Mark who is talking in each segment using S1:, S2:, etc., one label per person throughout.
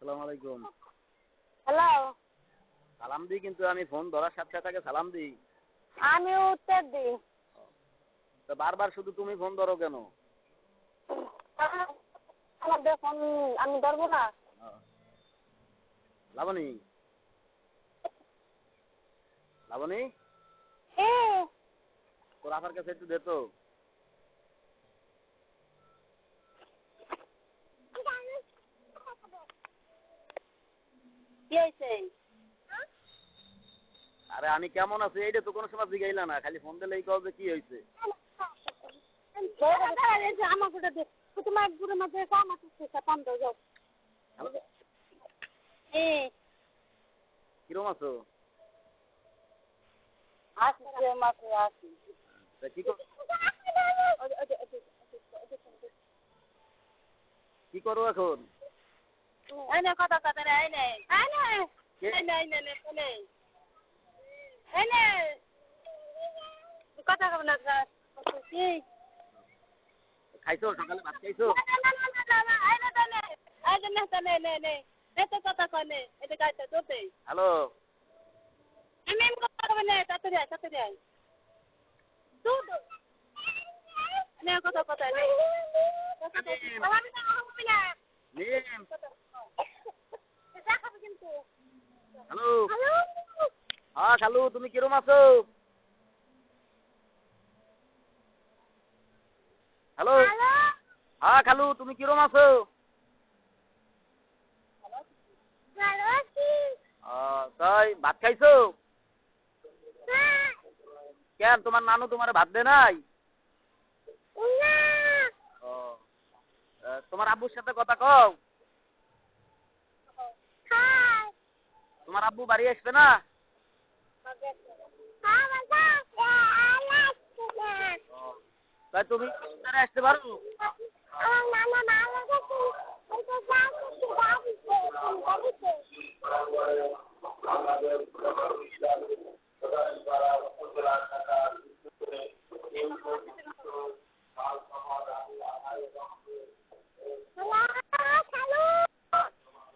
S1: আসসালামু আলাইকুম।
S2: হ্যালো।
S1: সালাম দিই কিন্তু আমি ফোন ধরার সাথে সাথে সালাম দিই।
S2: আমি উত্তর দিই।
S1: তো বারবার শুধু তুমি ফোন ধরো কেন?
S2: আমার ফোন আমি ধরবো না।
S1: লাবণী, লাবণী, তোর আপার কাছে একটু দে তো।
S2: কি হয়েছে?
S1: আরে আমি কেমন আছি এইটা তো কোনো সময় জিগাইলা না, খালি ফোন দিলেই কও যে কি হয়েছে।
S2: আমার ফোটা দে। তোমার গুরু মাঝে কাম আছে পান্দ যাও।
S1: হ্যালো, কিরম আছো?
S2: আসছে মাসে আসি।
S1: তা কি কি করো এখন?
S2: এনে কথা কথা রে এনে এনে
S1: কে?
S2: এনে এনে এনে এনে কথা কব না কি
S1: খাইছো? সকালে ভাত খাইছো? হ্যালো, নিম, হ্যালো, হ্যাঁ খালু তুমি কিরম আছো? হ্যালো, হ্যাঁ খালু তুমি কিরম আছো? তাই ভাত খাইছো? কেন তোমার নানু তোমার ভাত দে নাই? ও, তোমার আব্বুর সাথে কথা কও। তোমার আব্বু বাড়ি আসবে না? তাই তুমি তারা আসতে পারো?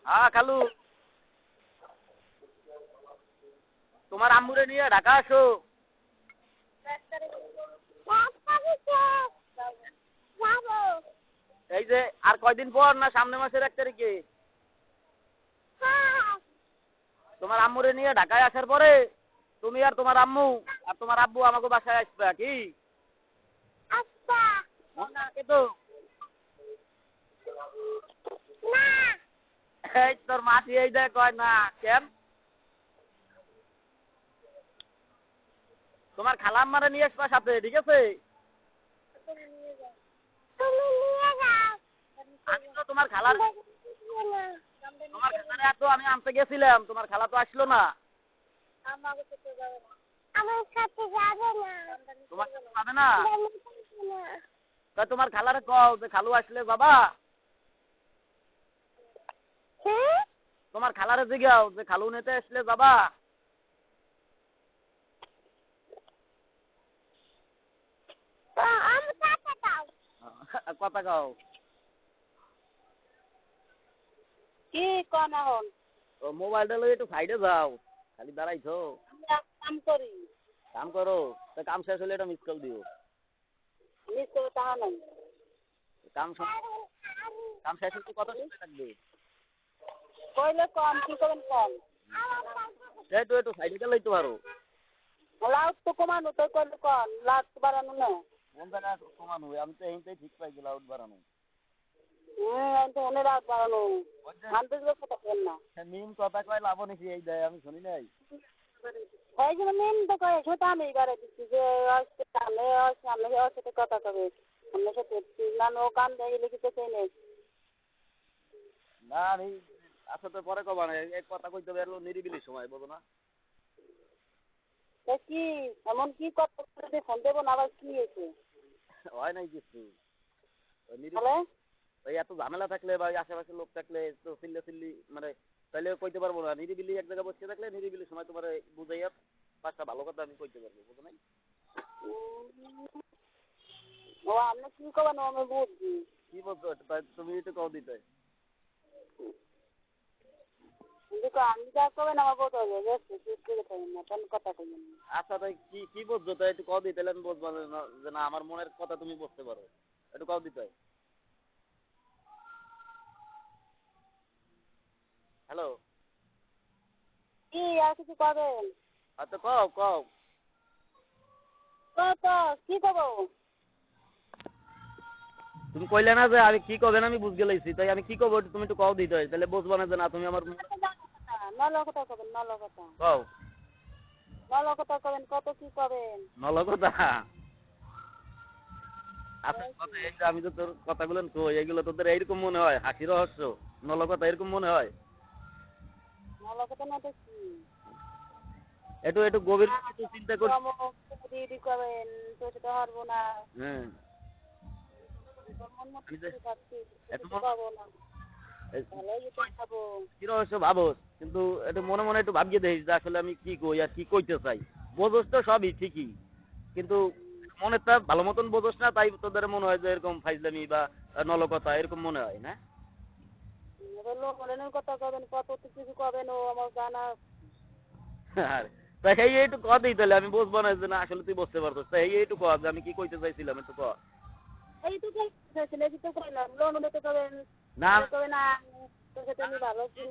S1: হ্যাঁ খালু, তোমার আম্মুরে নিয়ে ঢাকা আসো। এই যে আর কয়দিন পর না সামনের মাসের 1 তারিখে তোমার আম্মুরে নিয়ে ঢাকায় আসার পরে তুমি আর তোমার আম্মু আর তোমার আব্বু আমাকে বাসায় আসবে কি? মনে আছে তো? এই তোর মাটি এই দেয় কয় না কেন? তোমার খালাম্মারে নিয়ে আসবা সাথে, ঠিক আছে? আমি তো তোমার খালারে এত আমি আনতে গেছিলাম, তোমার খালা তো আসলো না।
S2: আমার সাথে যাবে না।
S1: তোমার সাথে যাবে না? তা তোমার খালারে কও যে খালু আসলে বাবা। তোমার খালারে জিগাও যে খালু নিতে আসলে বাবা। কথা কও।
S2: কি কোন এখন?
S1: ও মোবাইলটা লই একটু সাইডে যাও, খালি দাঁড়াইছো।
S2: আমি কাম করি।
S1: কাম করো, তা কাম শেষ হলে এটা মিস কল দিও।
S2: নিশ্চয় তাহা নাই।
S1: কাম কাম শেষ হতে কত সময় লাগবে?
S2: কইলে কম কি করবেন কম?
S1: এই তো একটু সাইডে গেলেই তো পারো।
S2: লাউড তো কমানো তো কইলে কম লাউড তো বাড়ানো না।
S1: কোন জায়গায় কমানো? আমি তো এইটাই ঠিক পাই লাউড বাড়ানো।
S2: আমি তো অনেক লাউড বাড়ানো। আনতে গেলে কথা বলেন না।
S1: মিম কথা কয় লাভ নাকি এই দেয় আমি শুনি নাই।
S2: এই যে মেন তো কয়ে সেটা আমি বাড়াই দিচ্ছি যে সামনে ওর সাথে কথা কবে আমার সাথে না ও কান দিয়ে লিখিতে চাই নেই।
S1: না আমি আচ্ছা তো পরে কবা না, এক কথা কইতে পারলো নিরিবিলি সময় বোঝো না।
S2: তা কি এমন কি কথা বলতে ফোন দেবো না আবার কি হয়েছে?
S1: হয় নাই কিছু।
S2: তাহলে
S1: ওই এত ঝামেলা থাকলে বা আশেপাশে লোক থাকলে তো চিল্লি মানে তাইলে কইতে পারবো না। নিরিবিলি এক জায়গায় বসে থাকলে নিরিবিলি সময় তোমার বুঝাইয়া 5টা ভালো কথা আমি কইতে পারবো, বুঝো নাই?
S2: ও আপনি কি করবেন আমি বুঝছি।
S1: কি বলছো? তুমি একটু কও দিতে।
S2: দেখো আমি যা করবেন আমার বলতে হবে শেষ করে থাকবেন না তেমন কথা কইবেন না।
S1: আচ্ছা তাই কি কি বুঝছো তাই একটু কও দিই তাহলে আমি বুঝবো যে না আমার মনের কথা তুমি বুঝতে পারো, একটু কও দিতে। হ্যালো।
S2: কি আর কিছু করবেন?
S1: আচ্ছা কও কও।
S2: তো কি করবো?
S1: তুমি কইলে না যে আমি কি করবেন আমি বুঝ গেলাইছি, তাই আমি কি করবো তুমি একটু কও দিতে হয়, তাহলে বুঝবো না যে না তুমি আমার
S2: নল কথা করবেন নল কথা
S1: কও।
S2: নল কথা করবেন কত কি করবেন?
S1: নল কথা। আচ্ছা কথা এই যে আমি তো তোর কথাগুলো কই এগুলো তোদের এইরকম মনে হয় হাসি রহস্য নল কথা এরকম মনে হয়?
S2: নল কথা না তো কি
S1: একটু একটু গভীর একটু চিন্তা কর।
S2: দিদি করবেন তো সেটা হারবো না।
S1: হ্যাঁ
S2: তোর মন মতো
S1: আমি যে
S2: কিছু খাচ্ছি
S1: এত
S2: কিছু পাবো না ভালোই যেতে খাবো।
S1: হাসি রহস্য ভাবস কিন্তু একটু মনে মনে একটু ভাবিয়ে দেখিস যে আসলে আমি কি কই আর কি কইতে চাই। বোঝস তো সবই ঠিকই কিন্তু মনেরটা ভালো মতন বোঝস না, তাই তোদের মনে হয় যে এরকম ফাইজলামি বা নলকথা এরকম মনে হয় না।
S2: লোনের কথা করবেন কত কিছু করবেন ও আমার জানা।
S1: আর তাই এই একটু কয়া দিই তাহলে আমি বুঝবো না যে না আসলে তুই বুঝতে পারছিস, তাই এই একটু কয়া যে আমি কি কইতে চাইছিলাম একটু কয়া।
S2: এইটুকু এই তো করলাম লোন নিতে করবেন
S1: না
S2: করবে না তোর সাথে আমি ভালো
S1: তুই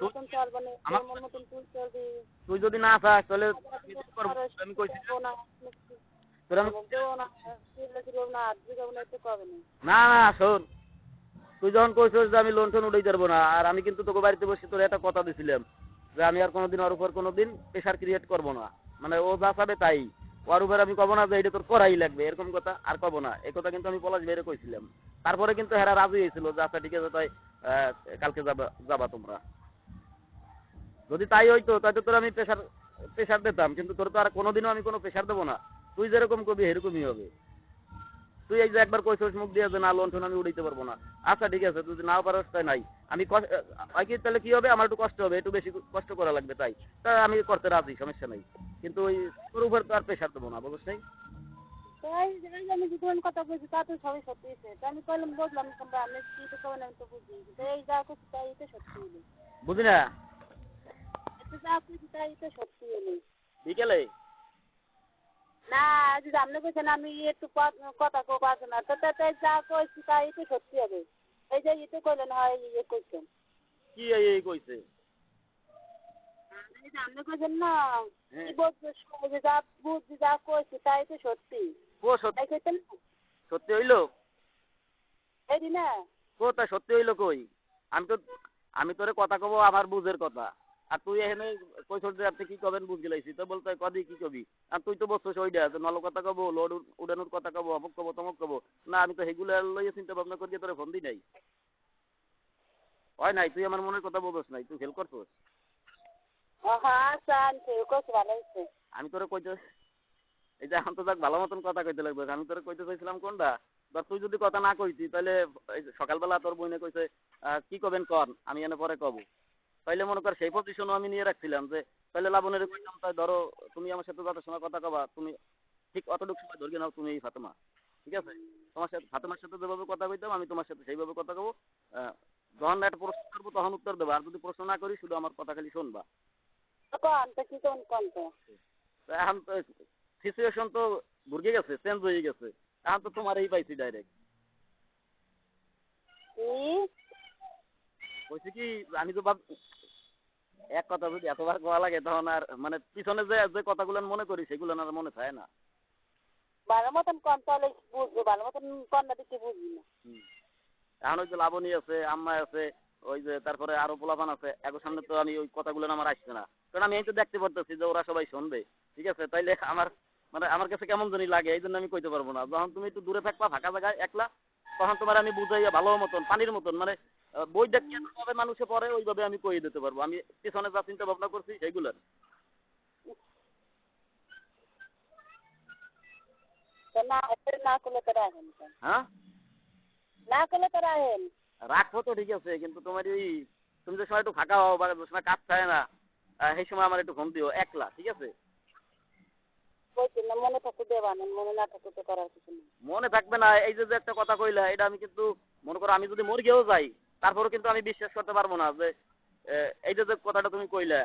S2: মতন চলবো না
S1: আমার
S2: তোর মন মতন তুই চলবি।
S1: তুই যদি না চাস তাহলে আমি কি করবো? আমি কইছি
S2: করবো না
S1: তোর আমি
S2: দেবো না করবো না আর্জি করবো না একটু করবে না।
S1: না না শোন, তুই যখন কইছিস যে আমি লোন টোন উঠাই পারবো না, আর আমি কিন্তু তোকে বাড়িতে বসে তোর একটা কথা দিছিলাম যে আমি আর কোনোদিন ওর উপর কোনোদিন প্রেশার ক্রিয়েট করবো না, মানে ও যা চাবে তাই, ওর উপর আমি কব না যে এটা তোর করাই লাগবে এরকম কথা আর কব না, এই কথা কিন্তু আমি পলাশ বেরে কইছিলাম। তারপরে কিন্তু হেরা রাজি হয়েছিল যে আচ্ছা ঠিক আছে তাই কালকে যাবা যাবা তোমরা। যদি তাই হইতো তাই তো তোর আমি প্রেশার প্রেশার দিতাম, কিন্তু তোর তো আর কোনোদিনও আমি কোনো প্রেশার দেবো না, তুই যেরকম কবি এরকমই হবে। তুই এই যে একবার কইছিস মুখ দিয়ে যে না লোন টোন আমি উঠাইতে পারবো না, আচ্ছা ঠিক আছে তুই নাও পারস তাই নাই, আমি কি তাহলে কি হবে আমার একটু কষ্ট হবে, একটু বেশি কষ্ট করা লাগবে তাই তা আমি করতে রাজি, সমস্যা নাই, কিন্তু ওই তোর উপর তো আর প্রেশার দেবো না বুঝছ নাই।
S2: তাই এই যে আমি দুজন কথা বলছি তা তো সবই সত্যি হয়েছে তা আমি কইলাম বুঝলাম কিন্তু আপনি কি তো করবেন আমি তো বুঝি তো এই যা করছি তাই তো সত্যি হলো
S1: বুঝি না।
S2: এতে যা করছি তাই তো সত্যি হলো
S1: বিকেলে
S2: না যদি আপনি বলছেন আমি একটু কথা কো পারবো না তো তাই যা কইছি তাই তো সত্যি হবে এই যে ইয়ে কইলেন হয় ইয়ে করছেন
S1: কি এই কইছে?
S2: এই যে আপনি কইছেন না
S1: হ্যাঁ
S2: কি বলছো যে যা বুঝছি যা কইছি তাই তো সত্যি
S1: ও
S2: তাই কইছেন না
S1: সত্যি হইলো?
S2: এই না
S1: ও তা সত্যি হইলো কই? আমি তোরে কথা কব আমার বুঝের কথা, আর তুই এখানে কইছস যে আপনি কি কবেন বুঝ গেলাইছি তো বলতে কদি কি কবি, আর তুই তো বলছস ওইটা যে নল কথা কব লোড উড়ানোর কথা কব অমুক কব তমুক কব, না আমি তো সেগুলো লইয়া চিন্তা ভাবনা করিয়ে তোরে ফোন দিই নাই, হয় নাই, তুই আমার মনের কথা বলছ নাই, তুই ফেল করছস।
S2: হ্যাঁ চান কইছি ভালো হয়েছে
S1: আমি তোরে কইতে এই যে এখন তো যাক ভালো মতন কথা কইতে লাগবে, আমি তোরে কইতে চাইছিলাম কোনটা, ধর তুই যদি কথা না কইতি তাহলে এই যে সকালবেলা তোর বইনে কইছে কি কবেন কর আমি এনে পরে কব, তাইলে মনে কর সেই পজিশনও আমি নিয়ে রাখছিলাম যে তাহলে লাবণের কইতাম তাই ধরো তুমি আমার সাথে যত সময় কথা কবা তুমি ঠিক অতটুকু সময় ধরে নাও তুমি এই ফাতেমা, ঠিক আছে, তোমার সাথে ফাতেমার সাথে যেভাবে কথা কইতাম আমি তোমার সাথে সেইভাবে কথা কব, যখন একটা প্রশ্ন করবো তখন উত্তর দেবো, আর যদি প্রশ্ন না করি শুধু আমার কথা খালি শুনবা।
S2: কন তো কি কোন তো
S1: এখন তো সিচুয়েশন তো ঘুরে গেছে, চেঞ্জ হয়ে গেছে, এখন তো তোমার এই পাইছি ডাইরেক্ট। বলছি কি আমি তো ভাব এক কথা যদি এতবার কোয়া লাগে তখন আর মানে পিছনে যে যে কথাগুলো মনে করি সেগুলো আর মনে থাকে না।
S2: ভালো মতন কন তাহলে বুঝবো ভালো মতন কন না দেখে বুঝবি না
S1: এখন ওই যে লাবণী আছে আম্মাই আছে ওই যে তারপরে আরো পোলাপান আছে একর সামনে তো আমি ওই কথাগুলো আমার আসছে না, কারণ আমি এই তো দেখতে পারতেছি যে ওরা সবাই শুনবে, ঠিক আছে, তাইলে আমার মানে আমার কাছে কেমন জানি লাগে এই জন্য আমি কইতে পারবো না, যখন তুমি একটু দূরে থাকবা ফাঁকা জায়গায় একলা তখন তোমার আমি বুঝাইয়া ভালো মতন পানির মতন মানে বই দেখতে কিভাবে মানুষে পড়ে ওইভাবে আমি কইয়ে দিতে পারবো, আমি পিছনে যা চিন্তা ভাবনা করছি সেইগুলো।
S2: তো না না করলে তো রাখেন
S1: হ্যাঁ
S2: না করলে তো রাখেন
S1: রাখবো তো ঠিক আছে, কিন্তু তোমার ওই তুমি যে সময় একটু ফাঁকা হও বা যে সময় কাজ চায় না সেই সময় আমার একটু ফোন দিও একলা, ঠিক আছে।
S2: বলছি না মনে থাকতে দেবা না মনে না থাকতে তো করার কিছু নেই
S1: মনে থাকবে না এই যে যে একটা কথা কইলা এটা আমি কিন্তু মনে করো আমি যদি মরে গিয়েও যাই তারপরেও কিন্তু আমি বিশ্বাস করতে পারবো না যে এইটা যে কথাটা তুমি কইলে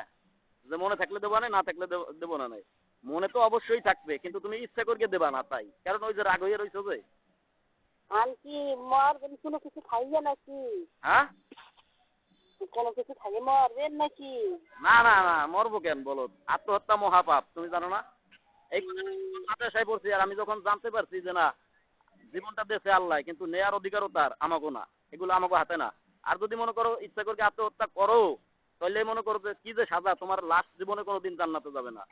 S1: যে মনে থাকলে দেবো না, না থাকলে দেবো না নাই, মনে তো অবশ্যই থাকবে, কিন্তু তুমি ইচ্ছা করিয়ে দেবা না তাই, কারণ ওই যে রাগ হয়ে রয়েছে যে।
S2: আমি কি মরবেন কোনো কিছু খাইয়ে নাকি?
S1: হ্যাঁ,
S2: কোনো কিছু খাইয়ে মরবেন নাকি?
S1: না না না, মরবো কেন বলো, আত্মহত্যা মহাপাপ, তুমি জানো না? এই মাদ্রাসায় পড়ছি, আর আমি যখন জানতে পারছি যে না, জীবনটা দেশে আল্লাহ, কিন্তু নেয়ার অধিকারও তার, আমাকে না, এগুলো আমাকে হাতে না। আর যদি মনে করো ইচ্ছা করে আত্মহত্যা করো, তাহলে মনে করো যে কি যে সাজা, তোমার লাস্ট জীবনে কোনোদিন জান্নাতে যাবে না।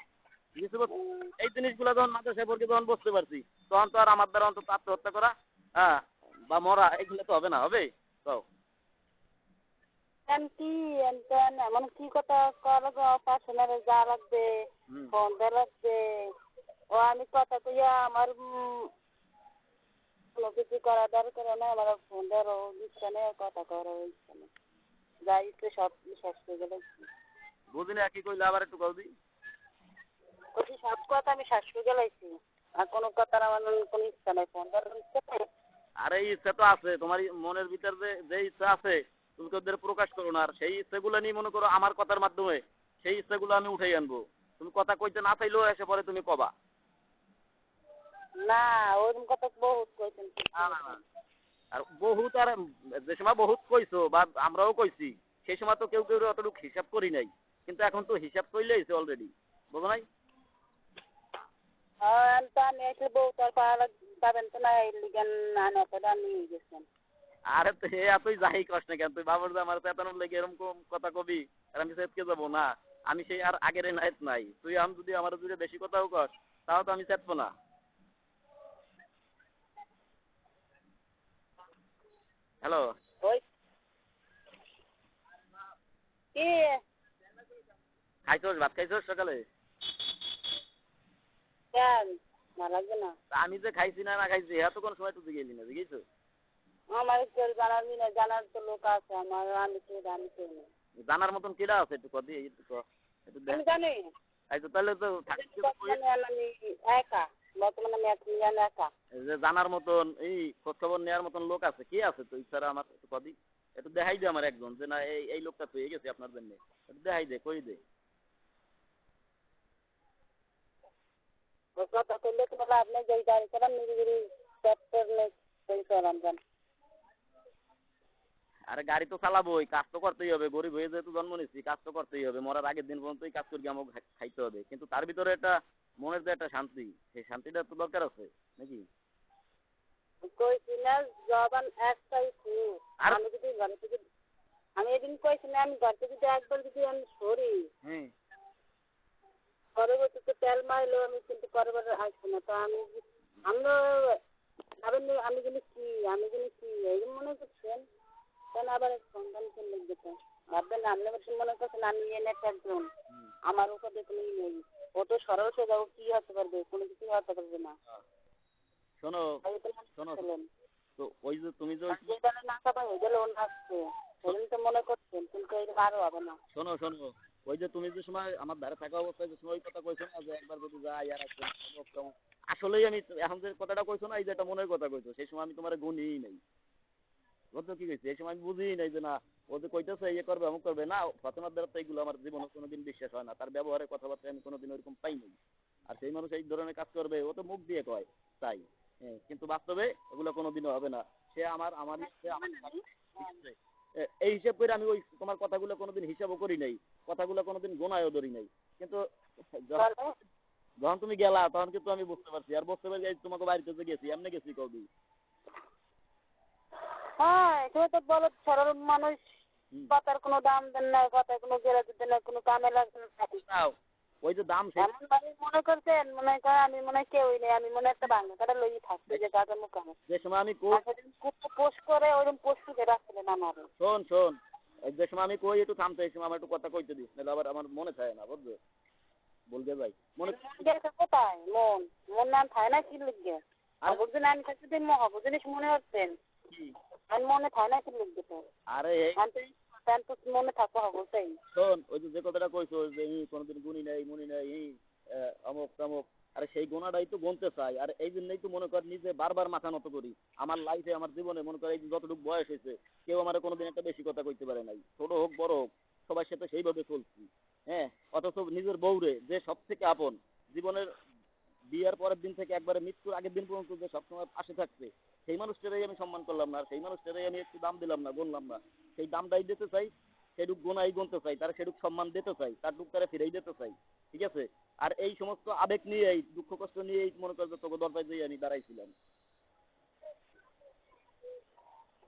S1: বুঝতে পারছো? এই জিনিসগুলো যখন মাদ্রাসায় পড়ে যখন বুঝতে পারছি, তখন তো আর আমার দ্বারা অন্তত আত্মহত্যা করা, হ্যাঁ, বা মরা, এগুলো তো হবে না, হবে তো।
S2: কি এমন কি কথা কর পার্সোনাল যা লাগবে,
S1: হুম।
S2: ফোন দেওয়া লাগবে, ও আমি কথা কইয়া আমার কোনো কিছু করা দরকার না, আমার ফোন দেওয়ারও ইচ্ছা নেই, কথা করারও ইচ্ছা নেই, যা ইচ্ছে সব শেষ হয়ে গেলে।
S1: বুঝি না কি কইলে, আবার একটু কল দিই।
S2: বলছি সব কথা আমি শেষ হয়ে গেলাইছি, আর কোনো কথার আমার কোনো ইচ্ছা নেই, ফোন দেওয়ার ইচ্ছা নেই।
S1: আর এই ইচ্ছা তো আছে, তোমার মনের ভিতর যে ইচ্ছা আছে, তুমি তো ওদের প্রকাশ করো না, আর সেই ইচ্ছাগুলো নিয়ে মনে করো আমার কথার মাধ্যমে সেই ইচ্ছাগুলো আমি উঠাই আনবো। তুমি কথা কইতে না চাইলেও এসে পরে তুমি কবা।
S2: না ওরকম কথা বহুত কইছেন।
S1: না না না, আর বহুত, আর যে সময় বহুত কইছো বা আমরাও কইছি, সেই সময় তো কেউ কেউ অতটুকু হিসাব করি নাই, কিন্তু এখন তো হিসাব করলে হয়েছে অলরেডি, বুঝো নাই?
S2: তো আমি এসে বহুত আর পাবেন তো না, এই লিগেন আনে তো নিয়ে গেছেন।
S1: আরে তো হে তুই যাই কস না কেন, তুই বাবুর যে আমার চেতানোর লেগে এরকম কথা কবি, আর আমি সেতকে যাবো না? আমি সেই আর আগের নাইত নাই, তুই আম যদি আমার যদি বেশি কথাও কস, তাও তো আমি চেতবো না। হ্যালো,
S2: ওই কি
S1: খাইছোস, ভাত খাইছোস সকালে?
S2: কেন না লাগবে না?
S1: তা আমি যে খাইছি না না খাইছি, হ্যাঁ তো কোনো সময় তো জিগেলি না, জিগেছো?
S2: আমার কেউ জানার না, জানার তো লোক আছে আমার, আমি কেউ না।
S1: জানার মতন কেডা আছে একটু কদি, একটু একটু দেখ।
S2: আমি জানি
S1: আচ্ছা তাহলে তো থাকতে
S2: বর্তমানে আমি একা, বর্তমানে আমি এখন জানি একা।
S1: যে জানার মতন এই খোঁজ খবর নেওয়ার মতন লোক আছে, কে আছে তো ইচ্ছারা আমার একটু কদি, একটু দেখাই দে আমার একজন, যে না এই এই লোকটা পেয়ে গেছে আপনার জন্য, একটু দেখাই দে, কই দে।
S2: ওই কথা করলে তো বলে আপনি যেই গাড়ি করেন নিজেরই ট্র্যাক্টর নেই সেই করান যান।
S1: আরে গাড়ি তো চালাবোই, কাজ তো করতেই হবে, গরিব হয়ে যেহেতু জন্ম নিচ্ছি, কাজ তো করতেই হবে, মরার আগের দিন পর্যন্তই কাজ করি আমাকে খাইতে হবে, কিন্তু তার ভিতরে একটা মনের যে একটা শান্তি, সেই শান্তিটা তো দরকার আছে নাকি?
S2: কইছি না জবান একটাই খুব।
S1: আর
S2: আমি যদি ঘর থেকে, আমি এদিন কইছি না আমি ঘর থেকে যদি একবার যদি আমি সরি,
S1: হ্যাঁ,
S2: পরবর্তীতে তেল মারলেও আমি কিন্তু পরবার আসবো না। তো আমরা ভাবেন আমি যদি কি, এইরকম মনে করছেন, কেন আবার সন্ধান করলে যেতে ভাববেন না, আপনি বলছেন মনে করছেন আমি এনে একজন, আমার উপরে কোনো ই নেই, ও তো সরল সোজা, ও কি হতে পারবে, কোনো কিছু হতে পারবে না।
S1: শোনো
S2: তাই তো
S1: শোনো,
S2: ছিলেন
S1: তো ওই যে তুমি যে
S2: যে তাহলে নাচাটা হয়ে গেলে ও নাচছে, সেদিন তো মনে করছেন, কিন্তু এইরকম আরো হবে না।
S1: শোনো শোনো, ওই যে তুমি যে সময় আমার ধারে থাকা অবস্থায় যে সময় ওই কথা কইছো না, যে একবার যদি যাই আর আসলে, আসলেই আমি এখন যে কথাটা কইছো না, এই যে একটা মনের কথা কইছো, সেই সময় আমি তোমার গুণই নাই, বুঝছো কি কইছি? এই সময় আমি বুঝি নাই যে না, ও যে কইতেছে ইয়ে করবে অমুক করবে না, ফাতেমার দ্বারা তো এইগুলো আমার জীবনে কোনোদিন বিশ্বাস হয় না, তার ব্যবহারে কথাবার্তা আমি কোনোদিন ওইরকম পাই নাই। আর সেই মানুষ এই ধরনের কাজ করবে, ও তো মুখ দিয়ে কয় তাই, হ্যাঁ, কিন্তু বাস্তবে ওগুলো কোনোদিনও হবে না। সে আমার সে আমার ঠিক আছে? এই হিসাব করে আমি ওই তোমার কথাগুলো কোনোদিন হিসাবও করি নাই, কথাগুলো কোনোদিন গোনায়ও ধরি নাই, কিন্তু যখন যখন তুমি গেলা তখন কিন্তু আমি বুঝতে পারছি, আর বুঝতে পারছি এই তোমাকে বাড়িতে যে গেছি, এমনি গেছি কবি।
S2: হ্যাঁ এখানে তো বলো সরল মানুষ, কথার কোনো দাম দেন না, কথার কোনো গেরাজ দেন না, কোনো কামে লাগবে না।
S1: তাও ওই যে দাম সেই
S2: এমন ভাবে মনে করছেন, মনে করেন আমি মনে হয় কেউই নেই, আমি মনে হয় একটা বাংলা কাটা লই থাকছি যে গাছের মুখামে
S1: যে সময় আমি
S2: পোস্ট করে ওরকম পোস্ট করে রাখছিলেন আমার।
S1: শোন শোন, এই যে সময় আমি কই একটু থামতে, এই সময় আমার একটু কথা কইতে দিস, নাহলে আবার আমার মনে থাকে না, বুঝছো? বলতে যাই মনে
S2: মন গেছে কোথায়, মন নাম থাকে না কি লিখবে,
S1: আর
S2: বুঝলেন আমি কাছে দিন মহাবু জিনিস মনে হচ্ছেন,
S1: কি,
S2: আমি মনে থাকে না কি লিখবে তো,
S1: আরে এই
S2: আমি তো মনে থাকতে হবে সেই।
S1: শোন, ওই যে কথাটা কইছো যে কোনোদিন গুনি নাই মুনি নাই অমুক তমুক, আরে সেই গোনাটাই তো গুনতে চাই, আর এই জন্যই তো মনে কর নিজে বারবার মাথা নত করি। আমার লাইফে আমার জীবনে মনে কর এই যে যতটুকু বয়স হয়েছে, কেউ আমার কোনোদিন একটা বেশি কথা কইতে পারে নাই, ছোট হোক বড় হোক, সবার সাথে সেইভাবে চলছি, হ্যাঁ, অথচ নিজের বউরে যে সব থেকে আপন, জীবনের বিয়ের পরের দিন থেকে একবারে মৃত্যুর আগের দিন পর্যন্ত যে সবসময় পাশে থাকছে, সেই মানুষটারই আমি সম্মান করলাম না, আর সেই মানুষটারই আমি একটু দাম দিলাম না, গুনলাম না। সেই দামটাই দিতে চাই, সেটুক গোনাই গুনতে চাই, তার সেটুক সম্মান দিতে চাই, তার দুঃখ তারা ফিরেই দিতে চাই, ঠিক আছে? আর এই সমস্ত আবেগ নিয়েই, দুঃখ কষ্ট নিয়েই মনে করবে তোকে দরজায় যেয়ে আমি দাঁড়াইছিলাম।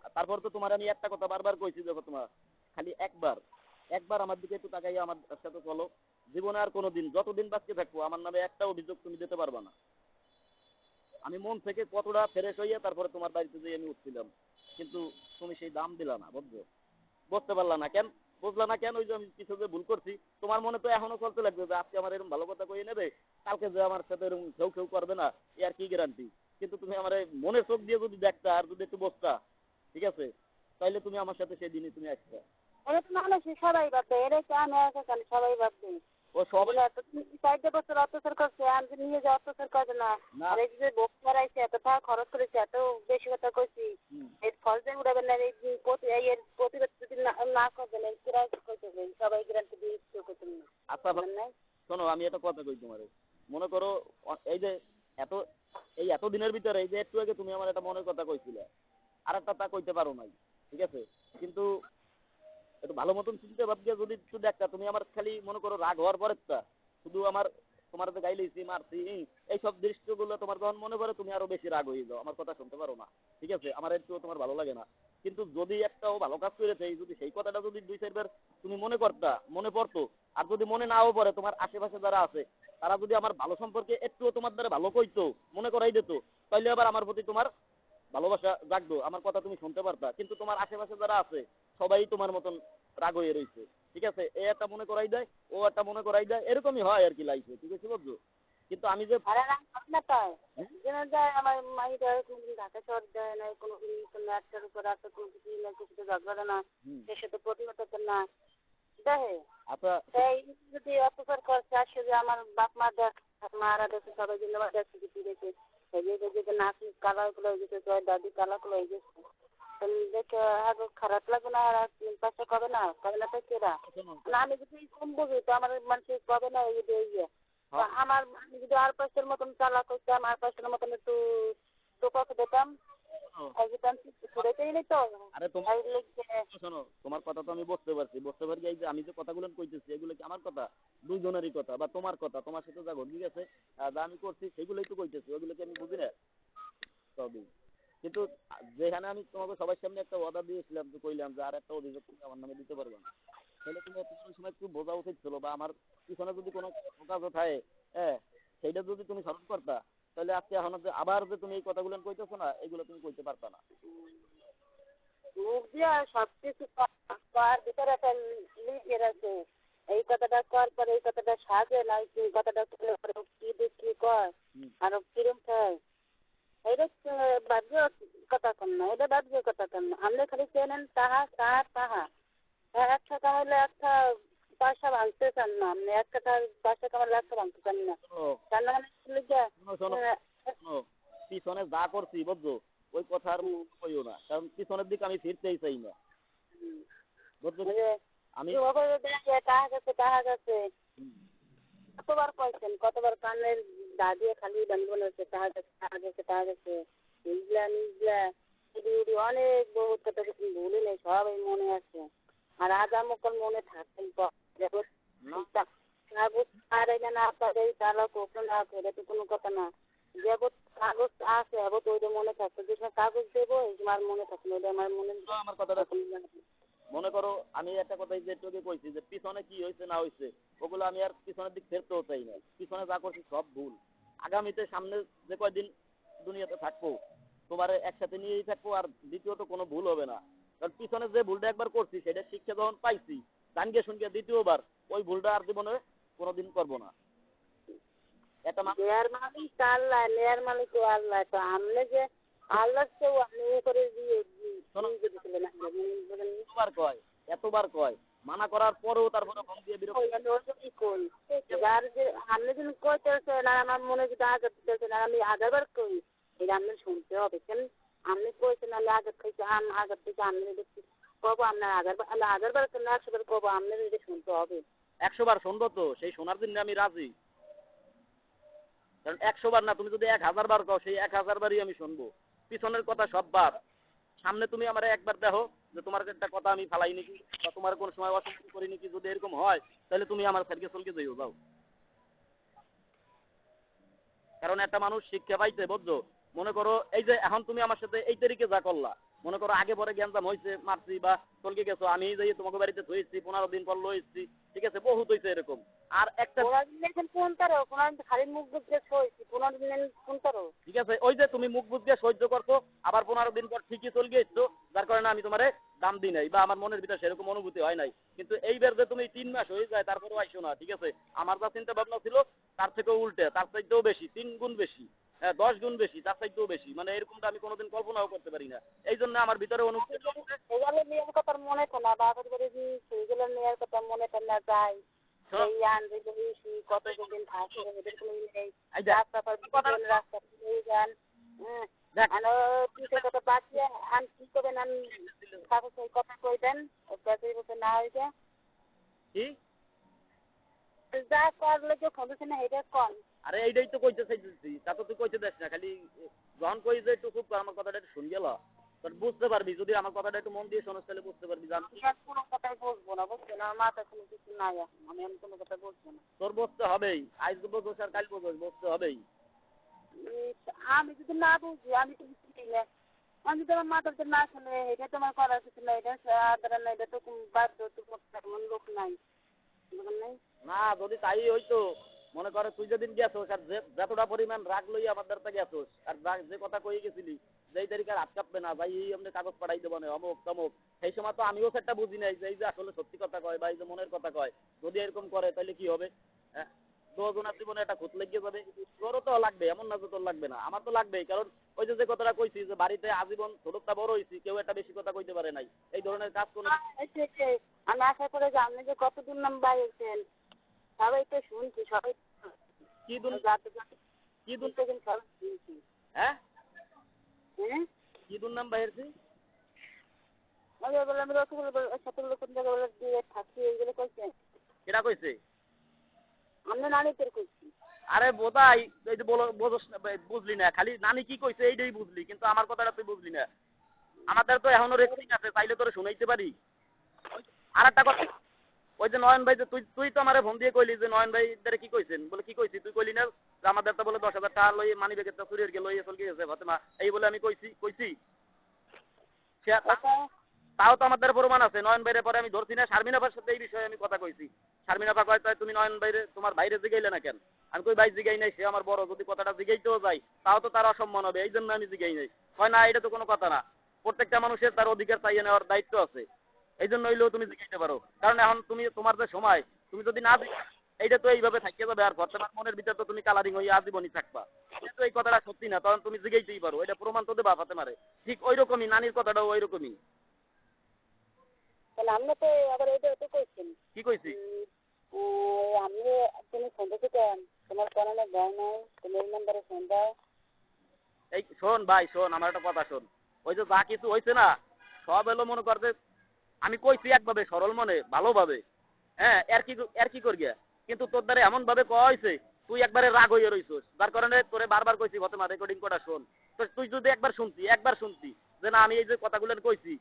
S1: আর তারপর তো তোমার আমি একটা কথা বারবার কইছি, দেখো তোমার খালি একবার একবার আমার দিকে একটু তাকাইয়া আমার সাথে চলো। জীবনে আর কোনোদিন যতদিন বাঁচতে থাকবো আমার নামে একটা অভিযোগ তুমি দিতে পারবা না। আমি মন থেকে কতটা ফ্রেশ হইয়া তারপরে তোমার বাড়িতে যেয়ে আমি উঠছিলাম, কিন্তু তুমি সেই দাম দিলা না, বুঝছো? বুঝতে পারলা না কেন? বুঝলা না কেন? ওই যে আমি কিছু যে ভুল করছি, তোমার মনে তো এখনো চলতে লাগবে যে আজকে আমার এরকম ভালো কথা কইয়ে নেবে, কালকে যে আমার সাথে এরকম কেউ কেউ করবে না, এ আর কি গ্যারান্টি? কিন্তু তুমি আমার এই মনের চোখ দিয়ে যদি দেখতা আর যদি একটু বসতা, ঠিক আছে, তাইলে তুমি আমার সাথে সেই দিনই তুমি আসতা।
S2: এটা তো মানুষ সবাই ভাববে, এটা কি আমি একা কেন, সবাই ভাববে।
S1: ও সব
S2: বলে এত 4 বছর অত্যাচার করছে, আমি নিয়ে যে অত্যাচার করে না।
S1: না।
S2: আর এই যে ভোগ করাইছে, এত টাকা খরচ করেছে, এত বেশি কথা কইছি,
S1: হুম।
S2: এর ফল যে উড়াবেন না, এই এর প্রতিবাদ যদি না করবেন, এই কিরা কইতে সবাই গ্যারান্টি দিয়ে কেউ করতেন না।
S1: আচ্ছা
S2: বলেন নাই?
S1: শোনো, আমি একটা কথা কই তোমারে। মনে করো এই যে এত এত দিনের ভিতরে এই যে একটু আগে তুমি আমার একটা মনের কথা কইছিলে, আর একটা তা কইতে পারো নাই, ঠিক আছে? কিন্তু একটু ভালো মতন চিন্তা ভাববে যদি একটু দেখতা, তুমি আমার খালি মনে করো রাগ হওয়ার পরে শুধু আমার তোমার যে গাইলেছি মারছি এইসব দৃশ্যগুলো তোমার যখন মনে পড়ে তুমি আরো বেশি রাগ হয়ে যাও, আমার কথা শুনতে পারো না, ঠিক আছে? আমার একটু তোমার ভালো লাগে না। কিন্তু যদি একটাও ভালো কাজ করেছে, যদি সেই কথাটা যদি 2-4 বার তুমি মনে করতা, মনে পড়তো, আর যদি মনে নাও পড়ে, তোমার আশেপাশে যারা আছে তারা যদি আমার ভালো সম্পর্কে একটুও তোমার দ্বারা ভালো কইতো, মনে করাই দিত, তাহলে আবার আমার প্রতি তোমার ভালোবাসা জাগতো, আমার কথা তুমি শুনতে পারতা। কিন্তু তোমার আশেপাশে যারা আছে সবাই তোমার মতন রাগ হয়ে রয়েছে, ঠিক আছে? এ একটা মনে করাই দেয়, ও একটা মনে করাই দেয়, এরকমই হয় আর কি লাইফে, ঠিক আছে? বুঝছো? কিন্তু আমি যে
S2: আরে না, না তাই যেন যায় আমার মাইটা কোনোদিন ঢাকা শহর যায় না, কোনোদিন কোনো একটার উপর একটা কোনো কিছু না, কিছুতে ঝগড়া না, সে সাথে প্রতিবাদ করতে না। দেখে
S1: আচ্ছা
S2: এই যদি অত্যাচার করছে, আসছে যে আমার বাপ মা দেখ, মারা দেখে, সবাই জিন্দাবাদ দেখছে, কিছু দেখে যে নাতি কালারগুলো হয়ে গেছে, জয় দাদি কালারগুলো হয়ে গেছে, দেখে আগে খারাপ লাগবে না? আর পাশে কবে না তো কেরা
S1: শোনো,
S2: না, আমি যদি কম বুঝি তো আমার মানুষের কবে না এই যে ইয়ে আমার, আমি যদি আর পাশের মতন চালা করতাম, আর পাশের মতন একটু টোপাকে দিতাম, ছুড়েতেই তো
S1: আরে তোমার শোনো, তোমার কথা তো আমি বুঝতে পারছি, বুঝতে পারি। এই যে আমি যে কথাগুলো কইতেছি এগুলো কি আমার কথা? দুইজনেরই কথা, বা তোমার কথা, তোমার সাথে যা ঘটে গেছে যা আমি করছি সেগুলোই তো কইতেছি, ওগুলো কি আমি বুঝি না? সবই। কিন্তু যেখানে আমি তোমাকে সবার সামনে একটা অর্ডার দিয়েছিলাম, যে কইলাম যে আর একটা অভিযোগ তুমি আমার নামে দিতে পারবে না, তাহলে তুমি তোমার সময় একটু বোঝা উচিত ছিল, বা আমার পিছনে যদি কোনো কাজ থাকে, হ্যাঁ, সেইটা যদি তুমি স্মরণ করতা, তাহলে আজকে এখন যে আবার যে তুমি এই কথাগুলো কইতেছো না, এগুলো তুমি কইতে পারতা না।
S2: মুখ দিয়ে সব কিছু করার ভিতরে একটা লিখে আছে, এই কথাটা কর পরে এই কথাটা সাজে না, এই কথাটা করলে পরে কি দিক কি কর আর কিরম খায়, এটা বাহ্য কথা কন না, এটা বাহ্য কথা কন না। আপনি খালি চেনেন তাহা তাহা তাহা, একটা কামাইলে একটা পয়সা ভাঙতে চান না, আপনি একটা পয়সা কামাইলে একটা ভাঙতে চান না, চান না
S1: শোনো শোনো শোনো, পিছনে যা করছি বুঝছো, ওই কথা আর কইও না, কারণ পিছনের দিকে আমি ফিরতেই চাই না, বুঝছো? আমি
S2: টাকা গেছে টাকা গেছে কতবার কয়েছেন, কতবার কানের দাদিয়ে খালি বান্ধবন হয়েছে, টাকা গেছে টাকা গেছে টাকা গেছে, নিজলা নিজলা উড়ি অনেক বহুত কথা কিছু ভুলি নেই, সবাই মনে আছে। আর আজ আমকাল মনে থাকেন কাগজ আর এনে না পারে তাহলে কখনো না করে তো কোনো কথা না, যাবত কাগজ আছে যাবত ওইটা মনে থাকতো, যে সময় কাগজ দেবো এই সময় আর মনে থাকবে, ওইটা আমার মনে
S1: আমার কথাটা মনে করো, আমি একটা কথাই যে তোকে কইছি যে পিছনে কি হয়েছে না হয়েছে ওগুলো আমি আর পিছনের দিক ফেরতেও চাই না, পিছনে যা করছি সব ভুল। আগামীতে সামনে যে কয়দিন দুনিয়াতে থাকবো তোমার একসাথে নিয়েই থাকবো, আর দ্বিতীয়ত কোনো ভুল হবে না, কারণ পিছনে যে ভুলটা একবার করছি সেটা শিক্ষা যখন পাইছি, জানগে শুনগে দ্বিতীয়বার ওই ভুলটা আর জীবনে কোনোদিন করবো না। একটা
S2: দেয়ার মালিক আল্লাহ, নেয়ার মালিক আল্লাহ, তো আমলে যে আল্লাহ কেউ আপনি করে দিয়ে
S1: এতবার কয় মানা করার পরেও তারপরে ফোন দিয়ে
S2: যার যে আপনি যদি কইতেছে না, আমার মনে যদি আঘাত দিতেছে না, আমি আগেবার কই এটা আপনি শুনতে হবে, কেন আপনি কইছেন আমি আঘাত খাইছি, আঘাত থেকে আপনি দেখছি কব আপনার আগেরবার তো না 100 বার কব আপনার এটা শুনতে হবে।
S1: 100 বার শুনবো তো, সেই শোনার জন্য আমি রাজি। কারণ 100 বার না, তুমি যদি 1000 বার কও সেই 1000 বারই আমি শুনবো। পিছনের কথা সব বার, সামনে তুমি আমার একবার দেখো যে তোমার একটা কথা আমি ফালাই নাকি বা তোমার কোনো সময় অসম্মান করি নাকি। যদি এরকম হয় তাহলে তুমি আমার সাইডকে চলকে যাইও যাও। কারণ একটা মানুষ শিক্ষা পাইছে, বুঝছো? মনে করো এই যে এখন তুমি আমার সাথে এই তারিখে যা করলা, মনে করো আগে পরে গ্যাঞ্জাম হয়েছে, মারছি বা চলকে গেছো, আমি যাই তোমাকে বাড়িতে ধুয়েছি, 15 দিন পর লইছি, ঠিক আছে, বহুত হয়েছে এরকম। আর একটা
S2: 15 দিন কোন তারো 15 দিন খালি মুখ বুঝে শোইছি 15 দিন কোন তারো।
S1: ঠিক আছে, ওই যে তুমি মুখ বুঝ দিয়ে সহ্য করছো, আবার 15 দিন পর ঠিকই চল গিয়েছো, যার কারণে আমি তোমারে দাম দিই নাই বা আমার মনের ভিতরে সেরকম অনুভূতি হয় নাই। কিন্তু এইবার যে তুমি 3 মাস হয়ে যায় তারপরেও আইসো না, ঠিক আছে, আমার যা চিন্তা ভাবনা ছিল তার থেকেও উল্টে, তার চাইতেও বেশি, 3 গুণ বেশি, 10 গুণ বেশি, তার চাইতেও বেশি, মানে এরকমটা আমি কোনোদিন কল্পনাও করতে পারি না। এই জন্য আমার ভিতরে অনুভূতি
S2: সেগুলো নিয়ে কথা মনে তো না বাবার করে যে সেগুলো নিয়ে কথা মনে তো না যায়। এই আনবে যে কতদিন থাকবে এদের কোনো নেই। রাস্তা পার রাস্তা দিয়ে যান। আর কিছু কথা বাঁচিয়ে আন কি করবেন আন কাগজ সেই কথা কইবেন ওই বছর না হয়ে যায়
S1: কি
S2: যা করলে যে ফোন না এটা কন।
S1: আরে এইটাই তো কইতে চাইতেছি, তা তো তুই কইতে দেস না, খালি যখন কই যে একটু খুব আমার কথাটা একটু শুন গেল, তোর বুঝতে পারবি, যদি আমার কথাটা একটু মন দিয়ে শোনস তাহলে বুঝতে পারবি।
S2: আমি কোনো কথাই বলবো না বুঝছেন, আমার মাথায় কোনো কিছু নাই এখন, আমি কোনো কথা বলবো না।
S1: তোর বুঝতে হবেই, আজ বুঝোস আর কাল বুঝোস, বুঝতে হবেই।
S2: আমি যদি না বুঝি আমি তো বুঝতে না, আমি তো আমার মাথাতে না শুনে এটা তোমার করার কিছু না, এটা সাধারণ এটা তো বাধ্য তো এমন লোক নাই নাই
S1: না, যদি তাই হইতো, মনে করে তুই যেদিন গেছোস আর যতটা পরিমাণ রাগ লই আমাদের তা গেছোস, আর যে কথা কই গেছিলি যেই তারিখে রাত কাঁপবে না ভাই, এই এমনি কাগজ পাঠাই দেবো না অমুক তমুক, সেই সময় তো আমিও সেটা বুঝি নাই যে এই যে আসলে সত্যি কথা কয় বা এই যে মনের কথা কয়, যদি এরকম করে তাহলে কি হবে? হ্যাঁ, 2 জনের জীবনে একটা খুঁত লেগে যাবে। তোরও তো লাগবে, এমন না যে তোর লাগবে না, আমার তো লাগবেই। কারণ ওই যে কথাটা কইছি যে বাড়িতে আজীবন ছোটটা বড় হয়েছি, কেউ একটা বেশি কথা কইতে পারে নাই, এই ধরনের কাজ কোনো।
S2: আমি আশা করে যে আপনি যে কতদিন নাম বাইরেছেন সবাই তো শুনছি, সবাই
S1: কি দুন কি দুন
S2: সবাই শুনছি।
S1: হ্যাঁ
S2: হ্যাঁ
S1: কি দুন নাম বাইরেছি
S2: বলে আমি রসগোল্লা সাথে কোন জায়গায় দিয়ে থাকি এইগুলো করছেন
S1: কেটা কইছে?
S2: আমরা নারীদের করছি।
S1: আরে বোধাই এই যে বোঝস না, বুঝলি না, খালি নানি কি কইছে এইটাই বুঝলি, কিন্তু আমার কথাটা তুই বুঝলি না। আমাদের তো এখনো রেকর্ডিং আছে, চাইলে তোরে শুনাইতে পারি। আর একটা কথা, ওই যে নয়ন ভাই যে তুই তো আমারে ফোন দিয়ে কইলি যে নয়ন ভাই ইদারে কি কইছেন, বলে কি কইছি তুই কইলি না যে আমাদের তো বলে 10,000 টাকা লই মানি ব্যাগের তো চুরির গে লইয়ে চলে গেছে ফাতেমা, এই বলে আমি কইছি সে তাও তো আমাদের প্রমাণ আছে। নয়ন ভাইরে পরে আমি ধরছি না, শারমিনাফার সাথে এই বিষয়ে আমি কথা কইছি। শারমিনাফা কয় তাই তুমি নয়ন ভাইরে তোমার ভাইরে জিগাইলে না কেন? আমি কই ভাই জিগাই নাই, সে আমার বড়, যদি কথাটা জিগাইতেও যাই তাও তো তার অসম্মান হবে, এই জন্য আমি জিগাই নাই। হয় না, এটা তো কোনো কথা না, প্রত্যেকটা মানুষের তার অধিকার চাইয়ে নেওয়ার দায়িত্ব আছে, এই জন্য হইলেও তুমি জিগাইতে পারো। কারণ এখন তুমি তোমার যে সময়, তুমি যদি না এইটা তো এইভাবে থাকিয়ে যাবে, আর বর্তমান মনের ভিতরে তো তুমি কালারিং হয়ে আজীবনই থাকবা। কিন্তু এই কথাটা সত্যি না, তখন তুমি জিগাইতেই পারো, এটা প্রমাণ তো দেবা ফাতেমারে। ঠিক ওই রকমই নানির কথাটাও ওই রকমই।
S2: তাহলে আমরা তো আবার এটা তো কইছেন
S1: কি কইছি?
S2: আমি তুমি ফোন দেন তোমার কারণে দেয় নাই, তুমি এই নাম্বারে ফোন দাও।
S1: এই শোন ভাই শোন, আমার একটা কথা শোন, ওই যে যা কিছু হয়েছে না সব এলো মনে কর যে আমি কইছি একভাবে সরল মনে ভালোভাবে, হ্যাঁ, আর কি করিয়া, কিন্তু তোর দ্বারা এমন ভাবে কয়া হয়েছে তুই একবারে রাগ হইয়া রইছিস, যার কারণে তোরে বারবার কইছি ঘটনা রেকর্ডিং করা শোন। তো তুই যদি একবার শুনছি যে না আমি এই যে কথাগুলো কইছি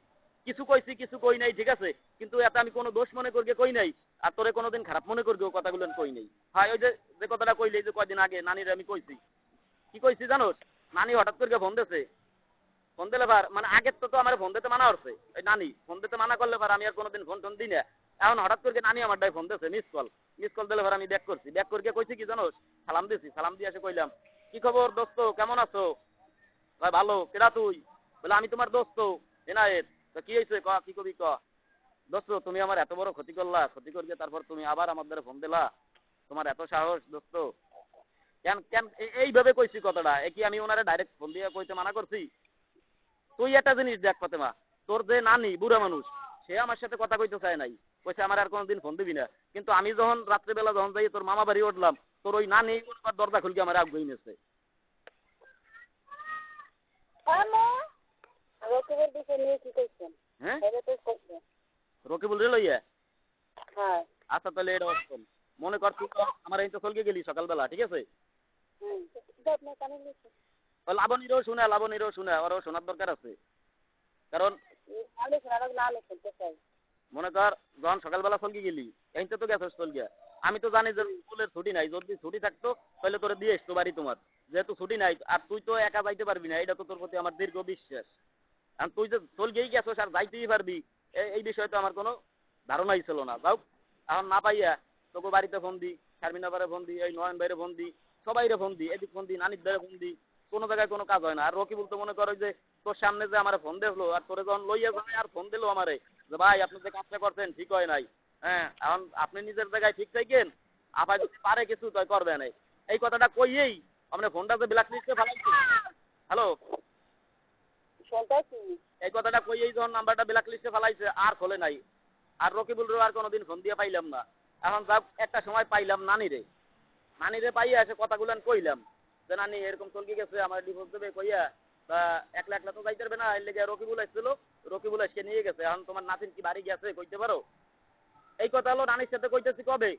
S1: কিছু কই নাই, ঠিক আছে, কিন্তু এত আমি কোনো দোষ মনে করিয়ে কই নাই, আর তোরে কোনোদিন খারাপ মনে করিও কথাগুলো কই নাই। হ্যাঁ, ওই যে কথাটা কইলি যে কয়দিন আগে নানির আমি কইছি, কি কইছি জানোস? নানি হঠাৎ করে ফোন দিছে, ফোন দিলে ভার মানে আগের তো আমার ফোন দিতে মানা করছে, ওই নানি ফোন দিতে মানা করলে ভার আমি আর কোনোদিন ফোন টোন দিই না। এখন হঠাৎ করে নানি আমার ডাই ফোন দিছে, মিস কল দিলে ভার আমি ব্যাক করছি, ব্যাক করিয়ে কইছি কি জানোস? সালাম দিছি, সালাম দিয়ে এসে কইলাম কি খবর দোস্ত, কেমন আছো? ভাই ভালো, কেডা তুই? বলে আমি তোমার দোস্ত এনায়েত। তো কি হয়েছে ক, কি কবি ক। দোস্ত তুমি আমার এত বড় ক্ষতি করলা, ক্ষতি করিয়ে তারপর তুমি আবার আমাদের ফোন দিলা, তোমার এত সাহস দোস্ত? কেন কেন এইভাবে কইছি কথাটা, এ কি আমি ওনারে ডাইরেক্ট ফোন দিয়ে কইতে মানা করছি? তুই একটা জিনিস দেখ ফাতেমা, তোর যে নানি বুড়া মানুষ, সে আমার সাথে কথা কইতে চায় নাই, কইছে আমার আর কোনোদিন ফোন দিবি না। কিন্তু আমি যখন রাত্রেবেলা যখন যাই তোর মামা বাড়ি উঠলাম, তোর ওই নানি দরজা খুলকে আমার আগ নিয়েছে।
S2: রসগোল্লার বিষয় নিয়ে কি কইছেন?
S1: হ্যাঁ
S2: এটা তো করছে।
S1: রকিবুল রে লইয়া
S2: হ্যাঁ।
S1: আচ্ছা তাহলে এটা অপশন মনে কর তুই তো আমার এই তো চলকে গেলি সকালবেলা ঠিক আছে
S2: হুম। এটা আপনার কানে লিখে।
S1: ও লাবণীরও শুনে ওরও শোনার দরকার আছে কারণ
S2: না লিখুন, আর না লিখুন তো চাই।
S1: মনে কর যখন সকালবেলা চলকে গেলি এইতে তো গেছিস চলকে আমি তো জানি যে স্কুলের ছুটি নাই যদি ছুটি থাকতো তাহলে তোরে দিয়ে আসতো বাড়ি তোমার যেহেতু ছুটি নাই আর তুই তো একা যাইতে পারবি না এটা তো তোর প্রতি আমার দীর্ঘ বিশ্বাস আর তুই যে চলকেই গেছিস আর যাইতেই পারবি এই বিষয়ে তো আমার কোনো ধারণাই ছিল না যাও এখন না পাইয়া তোকে বাড়িতে ফোন দি শারমিনাবারে ফোন দি এই নয়ন ভাইরে ফোন দি সবাইরে ফোন দি এদিক ফোন দি নানির দ্বারে ফোন দি কোনো জায়গায় কোনো কাজ হয় না আর রকিবুল তো মনে করো যে তোর সামনে যে আমার ফোন দেখলো আর তোরে যখন লইয়া যায় আর ফোন দিলো আমারে যে ভাই আপনি যে কাজটা করছেন ঠিক হয় নাই হ্যাঁ এখন আপনি নিজের জায়গায় ঠিক থাকেন আপায় যদি পারে কিছু তাই করবে না এই কথাটা কইয়েই আপনার ফোনটা যে ব্ল্যাক লিস্টে ফেলাইছে হ্যালো
S2: শুনতেছি।
S1: এই কথাটা কইয়েই যখন নাম্বারটা ব্ল্যাক লিস্টে ফেলাইছে আর খোলে নাই আর রকিবুলরও আর কোনোদিন ফোন দিয়ে পাইলাম না এখন যা একটা সময় পাইলাম নানিরে পাইয়া এসে কথাগুলো কইলাম যে নানি এরকম চলকি গেছে আমার ডিভোর্স দেবে কইয়া তা একলা একলা তো যাইতে পারবে না এর লেগে রকিবুল আসছিল রকিবুল এসে নিয়ে গেছে এখন তোমার নাতিন কি বাড়ি গেছে কইতে পারো এই কথা হলো নানির সাথে কইতেছি কবে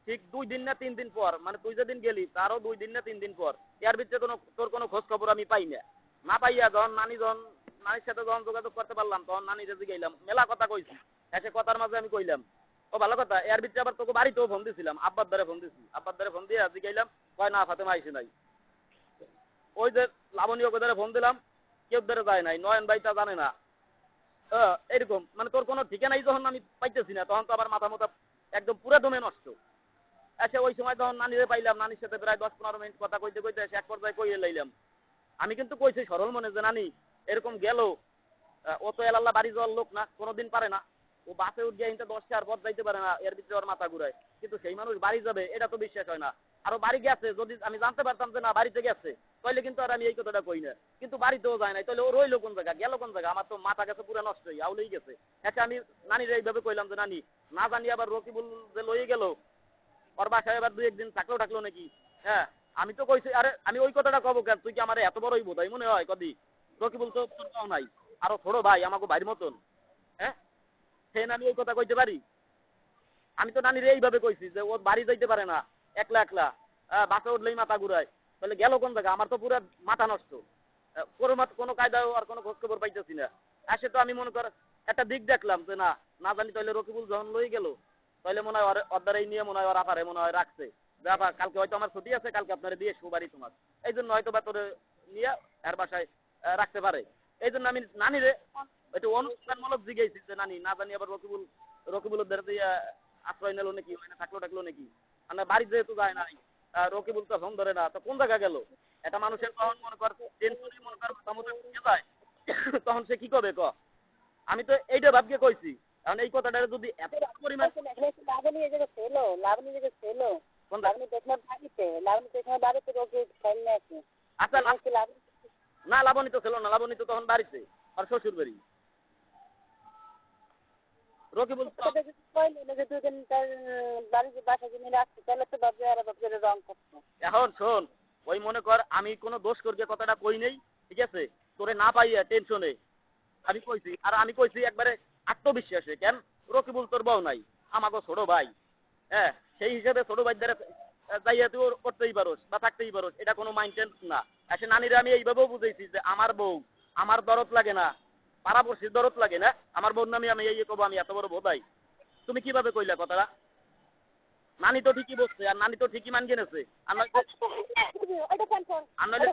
S1: ঠিক 2 দিন না 3 দিন পর মানে তুই যেদিন গেলি তারও 2 দিন না 3 দিন পর এর ভিতরে তোর কোনো খোঁজ খবর আমি পাই না পাইয়া যখন নানির সাথে যখন যোগাযোগ করতে পারলাম তখন নানি রেজি গেলাম মেলা কথা কইছি এসে কথার মাঝে আমি কইলাম ও ভালো কথা এর ভিতরে আবার তোকে বাড়িতেও ফোন দিছিলাম আব্বার দ্বারে ফোন দিয়ে আজকে গেলাম কয় না ফাতেমা আইসি নাই ওই যে লাবণীয় দ্বারে ফোন দিলাম কেউ দ্বারে যায় নাই নয়ন ভাইটা জানে না এরকম মানে তোর কোনো ঠিকানাই যখন আমি পাইতেছি না তখন তো আবার মাথা মতো একদম পুরো দমে নষ্ট এসে ওই সময় যখন নানিরে পাইলাম নানির সাথে প্রায় 10-15 মিনিট কথা কইতে কইতে এসে এক পর্যায়ে কইয়ে লাইলাম আমি কিন্তু কইছি সরল মনে যে নানি এরকম গেল ও তো এলাল্লা বাড়ি যাওয়ার লোক না কোনোদিন পারে না ও বাসে উঠ গিয়ে 10 পথ যাইতে পারে না এর ভিতরে ওর মাথা ঘুরায় কিন্তু সেই মানুষ বাড়ি যাবে এটা তো বিশ্বাস হয় না আরো বাড়ি গেছে যদি আমি জানতে পারতাম যে না বাড়িতে গেছে তাহলে কিন্তু আর আমি এই কথাটা কই না কিন্তু বাড়িতেও যায় নাই তাহলে ও রইলো কোন জায়গা গেল কোন জায়গা আমার তো মাথা গেছে পুরো নষ্ট হয়ে আউলেই গেছে হ্যাঁ আমি নানির এইভাবে কইলাম যে নানি না জানি আবার রকিবুল যে লইয়ে গেল ওর বাসায় এবার 2-1 দিন থাকলো নাকি হ্যাঁ আমি তো কইছি আরে আমি ওই কথাটা কব কেন তুই কি আমার এত বড়ই বোধাই মনে হয় কদি রকিবুল তো তোর পাও নাই আরো ছোট ভাই আমাকে ভাইয়ের মতন হ্যাঁ সে আমি ওই কথা কইতে পারি আমি তো নানির এইভাবে কইছি যে ও বাড়ি যাইতে পারে না একলা বাসে উঠলেই মাথা ঘুরায় তাহলে গেল কোন জায়গা আমার তো পুরো মাথা নষ্ট কোনো কায়দা আর কোনো খোঁজ খবর পাইতেছি না আসে তো আমি মনে কর একটা দিক দেখলাম যে না জানি তাহলে রকিবুল যখন লই গেল তাহলে মনে হয় ওর দ্বারাই নিয়ে মনে হয় ওর আপারে মনে হয় রাখছে যে আপা কালকে হয়তো আমার ছুটি আছে কালকে আপনারা দিয়ে এসবো বাড়ি তোমার এই জন্য হয়তো বা তোরে নিয়ে এর বাসায় রাখতে পারে এই জন্য আমি নানিরে একটু অনুষ্ঠানমূলক জিজ্ঞেসি যে নানি না জানি আবার রকিবুলের দ্বারা দিয়ে আশ্রয় নিল নাকি হয় না থাকলো নাকি আর বাড়ি যেহেতু যায় নাই রকিবুল তো ফোন ধরে না তো কোন জায়গা গেল একটা মানুষের তখন মনে কর টেনশনই মনে কর ক্ষমতা যায় তখন সে কি করবে ক আমি তো এইটা ভাবকে কইছি কারণ এই কথাটা যদি এত পরিমাণ
S2: লাবণী এই জায়গায় ছিল
S1: কোন
S2: লাবণী দেখলাম বাড়িতে রোগী ফেললে আছে
S1: আচ্ছা
S2: লাবণী
S1: না লাবণী তো ছিল না লাবণী তো তখন বাড়িতে আর শ্বশুর বাড়ি রকিবুল
S2: দুদিন তার বাড়িতে বাসা কিনে রাখছে তাহলে তো বাবজারে রং করছে
S1: এখন শোন ওই মনে কর আমি কোনো দোষ করিয়ে কথাটা কই নেই ঠিক আছে তোরে না পাইয়া টেনশনে আমি কইছি আর আমি কইছি একবারে আত্মবিশ্বাসে কেন রকিবুল তোর বউ নাই আমাকে ছোট ভাই হ্যাঁ সেই হিসেবে ছোট ভাই দ্বারা যাইয়া তুই করতেই পারোস বা থাকতেই পারোস এটা কোনো মাইন্ডেন্স না আসে নানিরা আমি এইভাবেও বুঝাইছি যে আমার বউ আমার দরদ লাগে না পাড়াপড়শির দরদ লাগে না আমার বউর নামে আমি এই কব আমি এত বড় বোধাই তুমি কিভাবে কইলা কথাটা নানি তো ঠিকই বলছে আর নানি তো ঠিকই মান গেছে আর নইলে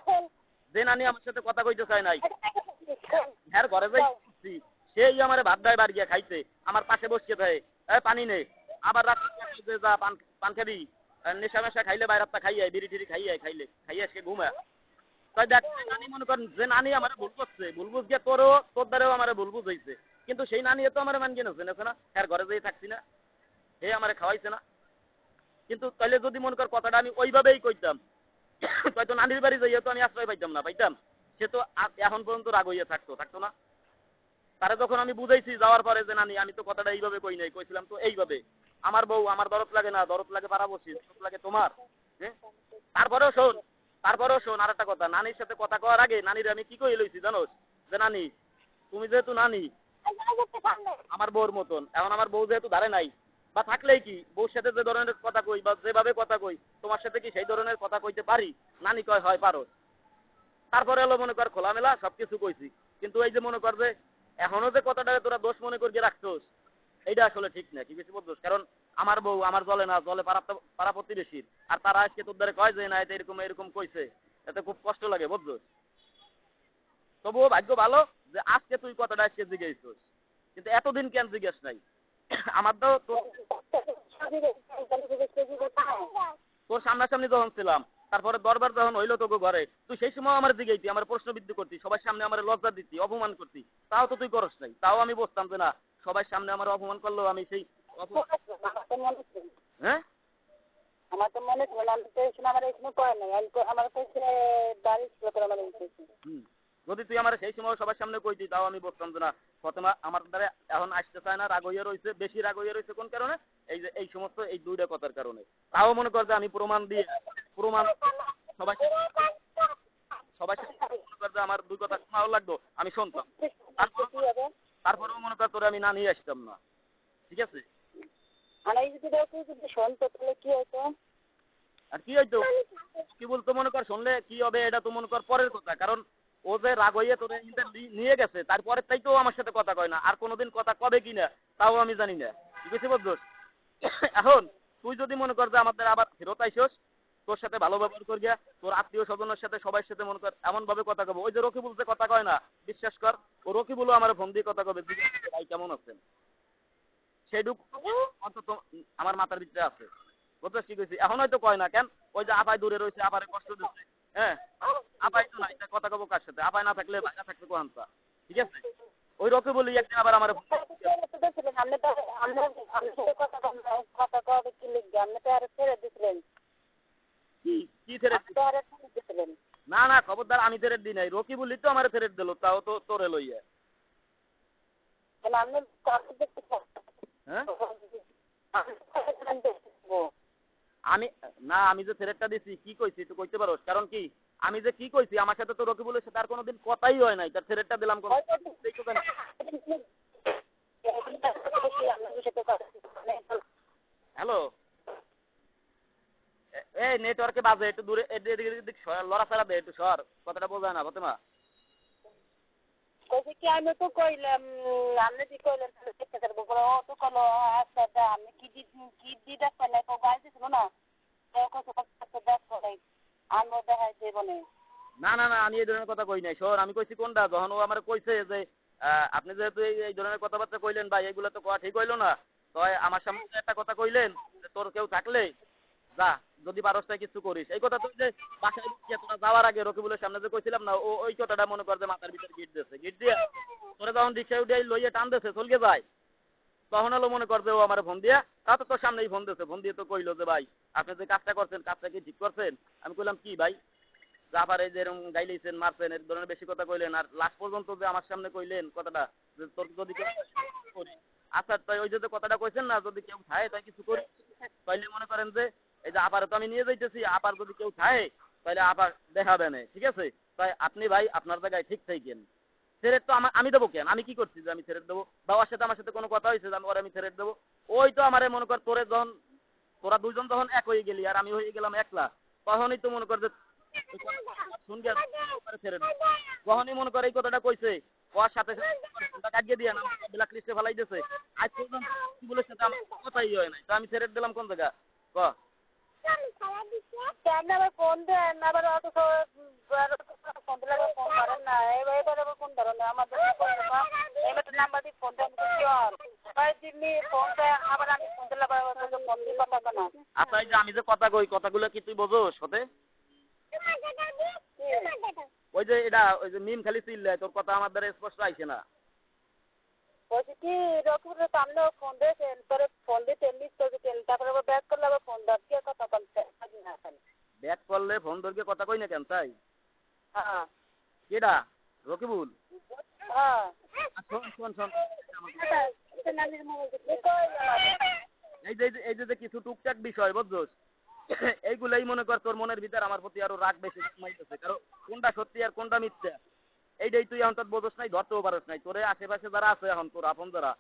S1: যে নানি আমার সাথে কথা কইতে চায় নাই হ্যাঁ ঘরে যাই সেই আমার ভাত দেয় বাড়ি গিয়া খাইছে আমার পাশে বসছে থাকে পানি নেই আবার রাত যা পান খাবি নেশা মেশা খাইলে বাইরাতটা খাইয়াই বিড়ি টিড়ি খাইলে সে ঘুমা তাই দেখ নানি মনে করেন যে নানি আমার ভুল করছে ভুল বুঝ গিয়ে তোর দ্বারাও আমার ভুল বুঝ হয়েছে কিন্তু সেই নানি তো আমার মান গেছে না হ্যাঁ ঘরে যেয়ে থাকছি না হে আমার খাওয়াইছে না কিন্তু তাহলে যদি মনে কর কথাটা আমি ওইভাবেই কইতাম হয়তো নানির বাড়ি যাইয়া তো আমি আশ্রয় পাইতাম সে তো এখন পর্যন্ত রাগ হইয়া থাকতো না তারা যখন আমি বুঝাইছি যাওয়ার পরে যে নানি আমি তো কথাটা এইভাবে কই নাই কইছিলাম তো এইভাবে আমার বউ আমার দরদ লাগে না দরদ লাগে পাড়া বসি দরদ লাগে তোমার হ্যাঁ তারপরেও শোন আর একটা কথা নানির সাথে কথা কওয়ার আগে নানির আমি কি কই লইছি জানোস যে নানি তুমি যেহেতু নানি আমার বউর মতন। এখন আমার বউ যেহেতু ধারে নাই বা থাকলেই কি বউর সাথে যে ধরনের কথা কই বা যেভাবে কথা কই তোমার সাথে কি সেই ধরনের কথা কইতে পারি? নানি কয় হয় পারো। তারপরে হলো মনে কর খোলামেলা সবকিছু কইছি। কিন্তু এই যে মনে কর যে এখনো যে কথাটা তোরা দোষ মনে করিয়ে রাখছোস এইটা আসলে ঠিক না। কি বেশি বলছোস? কারণ আমার বউ আমার জলে না জলে পাড়া প্রতিবেশীর। আর তারা আজকে তোর দ্বারা কয় যে না এটা এরকম এরকম কইছে। এতে খুব কষ্ট লাগে বুঝছোস? তবুও ভাগ্য ভালো যে আজকে তুই কথাটা আজকে জিজ্ঞেস। কিন্তু এতদিন কেন জিজ্ঞেস নাই? আমার তো তোর সামনাসামনি যখন ছিলাম তারপরে দরবার যখন হইলো তোকে ঘরে তুই সেই সময় আমার জিজ্ঞেস আমার প্রশ্নবিদ্ধ করতি সবার সামনে আমার লজ্জা দিতি অপমান করতি তাও তো তুই করস নাই। তাও আমি বসতাম যে না সবার সামনে আমার অপমান করলো আমি সেই হ্যাঁ
S2: আমার তো মনে ছিল না, আমি তো এই সময় আমার এই সময় করে নাই, আমার তো বাড়ি ছিল তোর আমার
S1: যদি তুই আমার সেই সময় সবার সামনে কইতি তাও আমি বলতাম যে না ফতেমা আমার দ্বারা এখন আসতে চায় না, রাগ হইয়া রয়েছে, বেশি রাগ হইয়া রয়েছে কোন কারণে? এই যে এই সমস্ত এই দুইটা কথার কারণে। তাও মনে কর যে আমি প্রমাণ সবাই সবাই মনে কর যে আমার দুই কথা শোনাও লাগতো আমি শুনতাম। তারপরেও মনে কর তোরে আমি না নিয়ে আসতাম না। ঠিক আছে?
S2: আর এই যদি শুনতো তাহলে কি হতো?
S1: আর কি হইতো? কি বলতো মনে কর শুনলে কি হবে এটা তো মনে কর পরের কথা। কারণ ও যে রাগ হইয়ে তোরে নিয়ে গেছে তারপরে তাই তো আমার সাথে কথা কয় না। আর কোনোদিন কথা কবে কিনা তাও আমি জানি না। ঠিক আছে বুঝছস? এখন তুই যদি মনে কর যে আমাদের আবার ফেরত আইসস তোর সাথে ভালো ব্যবহার করিয়া তোর আত্মীয় স্বজনের সাথে সবার সাথে মনে কর এমন ভাবে কথা কব। ওই যে রকিবুল যে কথা কয় না বিশ্বাস কর ও রকিবুলও আমার ফোন দিয়ে কথা কবে ভাই কেমন আছেন সেইটুক অন্তত আমার মাথার ভিতরে আছে। বুঝছস কি কইছি? এখন হয়তো কয় না কেন ওই যে আপাই দূরে রয়েছে আপারে কষ্ট দিচ্ছে। হ্যাঁ আপাই তো নাই কথা কব কার সাথে? আপাই না থাকলে ভাইয়া থাকলে কোহান্তা। ঠিক আছে? ওই রকিবুলই একদিন আবার আমার
S2: কথা কবে কি লিখবে? আপনি তো আরো ছেড়ে দিছিলেন।
S1: কি থ্রেট
S2: দিছিলেন?
S1: না না খবরদার আমি থ্রেট দিই নাই। রকিবুলই তো আমার থ্রেট দিল তাও তো তোরে লইয়া।
S2: আপনি
S1: হ্যাঁ আমি না আমি যে থ্রেটটা দিছি কি কইছি তুই কইতে পারোস? কারণ কি আমি যে কি কইছি আমার সাথে তো রকিবুলের সাথে আর কোনোদিন কথাই হয় নাই। তার থ্রেটটা দিলাম কোন হ্যালো এই নেটওয়ার্কে বাজে একটু দূরে এদিক লড়াছাড়া দে একটু সর কথাটা বোঝায় না ফতেমা।
S2: কইছে কি আমি তো কইলাম আপনি কি কইলেন দেখতে পারবো ও তো কলো আচ্ছা আপনি কি দেখবেন না তো গাইতে ছিল না দেখো নাই আমি দেখাই দেব
S1: না না না আমি এই ধরনের কথা কই নাই। সর আমি কইছি কোনটা যখন ও আমার কইছে যে আপনি যেহেতু এই ধরনের কথাবার্তা কইলেন ভাই এগুলো তো কথা ঠিক হইলো না তো আমার সামনে একটা কথা কইলেন যে তোর কেউ থাকলে যা যদি পারস তাই কিছু করিস। এই কথা তুই যে বাসায় গিয়ে তোরা যাওয়ার আগে রকিবুলের সামনে যে কইছিলাম না ওই কথাটা মনে কর যে মাথার ভিতরে গিট দিয়েছে। গিট দিয়ে তোরা যখন রিক্সায় উঠে লইয়ে টান দিয়েছে চলকে যায় তখন হলো মনে কর যে ও আমার ফোন দিয়া তা তো তোর সামনেই ফোন দিয়েছে। ফোন দিয়ে তো কইলো যে ভাই আপনি যে কাজটা করছেন কাজটা কি ঠিক করছেন? আমি কইলাম কি ভাই আবার এই যে এরকম গাইলেছেন মারছেন এর ধরনের বেশি কথা কইলেন আর লাস্ট পর্যন্ত যে আমার সামনে কইলেন কথাটা যে তোর যদি কেউ করি আচ্ছা তাই ওই যে কথাটা কইছেন না যদি কেউ খায় তাই কিছু করি তাইলে মনে করেন যে এই যে আবার তো আমি নিয়ে যাইতেছি আবার যদি কেউ খায় তাহলে আবার দেখাবে না। ঠিক আছে? তাই আপনি ভাই আপনার জায়গায় ঠিক থাকেন। থ্রেট তো আমি দেবো কেন? আমি কি করছি যে আমি থ্রেট দেবো? বাবার সাথে আমার সাথে কোনো কথা হয়েছে যে আমি থ্রেট দেবো? ওই তো আমারে মনে কর তোরা দুজন যখন এক হয়ে গেলি আর আমি হয়ে গেলাম একলা তখনই তো মনে কর যে যখনই মনে করে এই কথাটা কইছে ওর সাথে কাটিয়ে দিয়ে না ব্ল্যাক লিস্টে ফেলাই দিয়েছে আজ পর্যন্ত বলেছে আমার কথাই হয় নাই। তো আমি থ্রেট দিলাম কোন জায়গা ক
S2: আবার ফোন দেন আবার অত ফোন দিলে ফোন করেন না এবার আবার ফোন ধরেন না আমাদের এবার নাম্বার দিয়ে ফোন দেন ফোন দেয় আবার আমি ফোন দিলে ফোন দিয়ে কথা না।
S1: আচ্ছা এই যে আমি যে কথা কই কথাগুলো কি তুই বোঝোস সাথে? ওই যে এটা ওই যে মিম খালি চিল্লে তোর কথা আমার দ্বারা স্পষ্ট আইছে না।
S2: বলছি কি রকিবুলের সামনেও ফোন দিয়েছেন তোরে ফোন দিতে মিস করেছেন তারপরে আবার ব্যাক করলে আবার ফোন ধরকে কথা বলতে
S1: ব্যাক করলে ফোন ধরকে কথা কই না কেন তাই?
S2: হ্যাঁ
S1: কেডা রকিবুল?
S2: হ্যাঁ
S1: শোন শোন শোন এই যে কিছু টুকটাক বিষয় বুঝছস এইগুলাই মনে কর তোর মনের ভিতর আমার প্রতি আরো রাগ বেশি কমাইতেছে। কারণ কোনটা সত্যি আর কোনটা মিথ্যা এইটাই তুই এখন তোর বোঝস নাই, ধরতেও পারস নাই। তোরে আশেপাশে যারা আছে এখন তোর আপন যারা,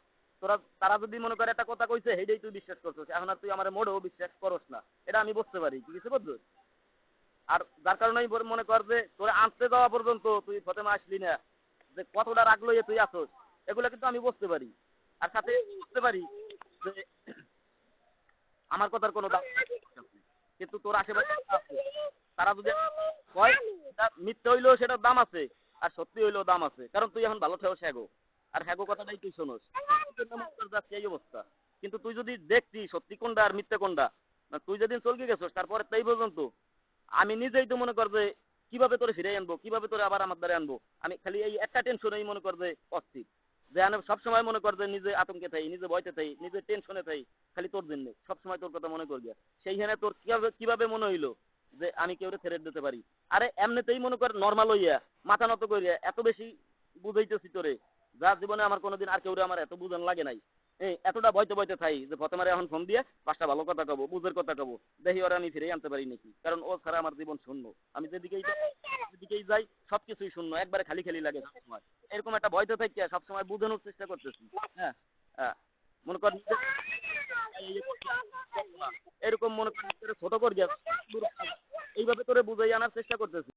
S1: তোরা তারা যদি মনে করে একটা কথা কইছে সেইটাই তুই বিশ্বাস করছিস, এখন আর তুই আমার মোড়েও বিশ্বাস করস না। এটা আমি বুঝতে পারি, কি কিছু বুঝছিস? আর যার কারণেই মনে কর যে তোরে আনতে যাওয়া পর্যন্ত তুই ফতেমা আসলি না, যে কতটা রাগ লইয়ে তুই আসোস, এগুলো কিন্তু আমি বুঝতে পারি। আর সাথে বুঝতে পারি যে আমার কথার কোনো দাম নেই। কিন্তু তোর আশেপাশে যারা আছে, তারা যদি কয় এটা মিথ্যে হইলেও সেটার দাম আছে, আর সত্যি হইলেও দাম আছে। কারণ তুই এখন ভালো থেও হ্যাগো, আর হ্যাগো কথাটাই তুই শোনস, যাচ্ছে এই অবস্থা। কিন্তু তুই যদি দেখতি সত্যি কোনটা আর মিথ্যে কোনটা, না তুই যেদিন চলকে গেছস তারপরে তাই পর্যন্ত আমি নিজেই তো মনে কর যে কিভাবে তোরে ফিরে আনবো, কিভাবে তোরে আবার আমার দ্বারা আনবো। আমি খালি এই একটা টেনশনেই মনে কর যে অস্থির, যে আমি সবসময় মনে কর যে নিজে আতঙ্কে থাই, নিজে ভয়তে থাই, নিজে টেনশনে থাই, খালি তোর জন্য সবসময় তোর কথা মনে করবি। সেইখানে তোর কিভাবে কিভাবে মনে হইলো যে আমি কেউ থ্রেট দিতে পারি? আরে এমনিতেই মনে কর নর্মাল হইয়া মাথা নত করিয়া এত বেশি বুঝাইতেছি তোরে, যার জীবনে আমার কোনোদিন আর কেউ আমার এত বুঝান লাগে নাই। এই এতটা ভয়তে ভয়তে থাই যে প্রথমে এখন ফোন দিয়ে পাঁচটা ভালো কথা কব, বুঝের কথা কব, দেখি ওরা আমি ফিরে আনতে পারি নাকি। কারণ ও ছাড়া আমার জীবন শূন্য, আমি যেদিকেই যাই সবকিছুই শূন্য, একবারে খালি খালি লাগে সবসময়। এরকম একটা ভয়তে থাকি সবসময় বুঝানোর চেষ্টা করতেছি। হ্যাঁ, হ্যাঁ, মনে কর এরকম মনে কর ছোট কর গিয়া এইভাবে তোরে বুঝাই আনার চেষ্টা করতেছি।